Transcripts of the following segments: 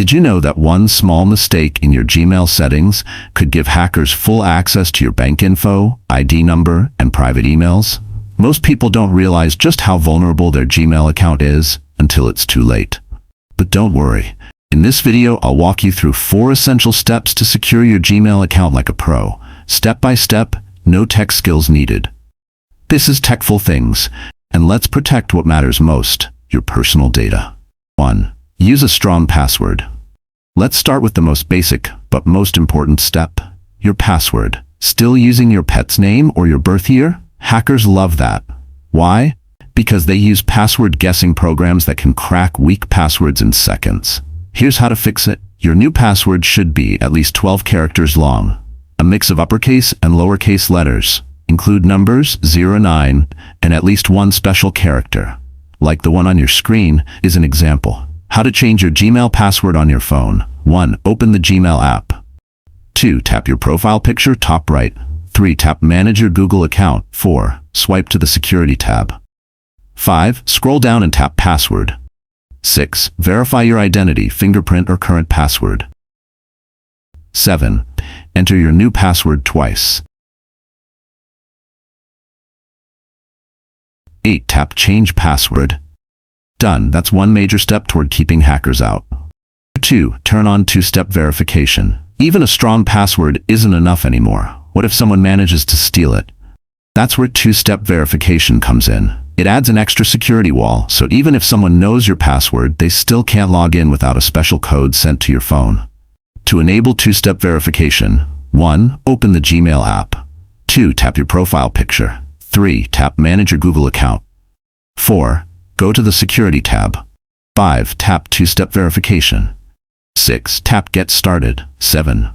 Did you know that one small mistake in your Gmail settings could give hackers full access to your bank info, ID number, and private emails? Most people don't realize just how vulnerable their Gmail account is until it's too late. But don't worry. In this video, I'll walk you through 4 essential steps to secure your Gmail account like a pro. Step by step, no tech skills needed. This is TechFul Things, and let's protect what matters most, your personal data. 1. Use a strong password. Let's start with the most basic, but most important step, your password. Still using your pet's name or your birth year? Hackers love that. Why? Because they use password guessing programs that can crack weak passwords in seconds. Here's how to fix it. Your new password should be at least 12 characters long. A mix of uppercase and lowercase letters. Include numbers 0-9 and at least one special character. Like the one on your screen is an example. How to change your Gmail password on your phone. 1. Open the Gmail app. 2. Tap your profile picture top right. 3. Tap Manage your Google account. 4. Swipe to the Security tab. 5. Scroll down and tap Password. 6. Verify your identity, fingerprint, or current password. 7. Enter your new password twice. 8. Tap Change Password. Done. That's one major step toward keeping hackers out. 2. Turn on two-step verification. Even a strong password isn't enough anymore. What if someone manages to steal it? That's where two-step verification comes in. It adds an extra security wall, so even if someone knows your password, they still can't log in without a special code sent to your phone. To enable two-step verification, 1. Open the Gmail app. 2. Tap your profile picture. 3. Tap Manage your Google account. 4. Go to the Security tab. 5. Tap two-step verification. 6. Tap Get Started. 7.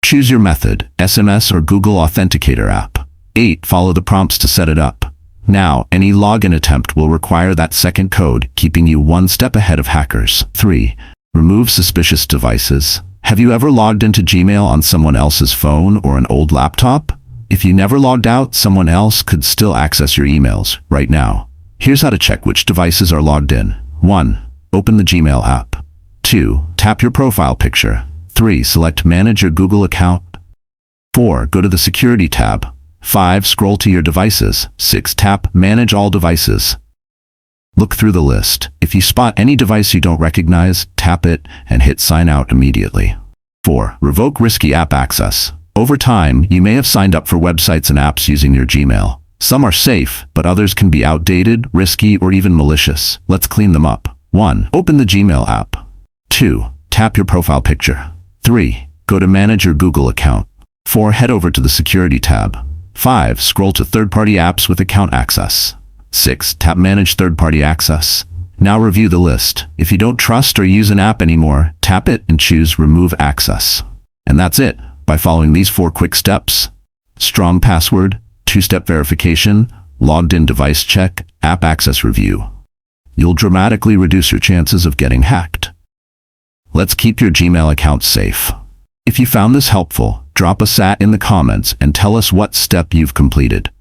Choose your method, SMS or Google Authenticator app. 8. Follow the prompts to set it up. Now, any login attempt will require that second code, keeping you one step ahead of hackers. 3. Remove suspicious devices. Have you ever logged into Gmail on someone else's phone or an old laptop? If you never logged out, someone else could still access your emails right now. Here's how to check which devices are logged in. 1. Open the Gmail app. 2. Tap your profile picture. 3. Select Manage your Google account. 4. Go to the Security tab. 5. Scroll to your devices. 6. Tap Manage all devices. Look through the list. If you spot any device you don't recognize, tap it and hit Sign Out immediately. 4. Revoke risky app access. Over time, you may have signed up for websites and apps using your Gmail. Some are safe, but others can be outdated, risky, or even malicious. Let's clean them up. 1. Open the Gmail app. 2. Tap your profile picture. 3. Go to Manage your Google account. 4. Head over to the Security tab. 5. Scroll to third-party apps with account access. 6. Tap Manage third-party access. Now review the list. If you don't trust or use an app anymore, tap it and choose Remove Access. And that's it. By following these 4 quick steps: strong password, two-step verification, logged-in device check, app access review, you'll dramatically reduce your chances of getting hacked. Let's keep your Gmail account safe. If you found this helpful, drop a sat in the comments and tell us what step you've completed.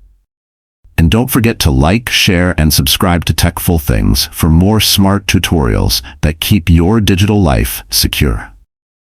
And don't forget to like, share, and subscribe to TechFul Things for more smart tutorials that keep your digital life secure.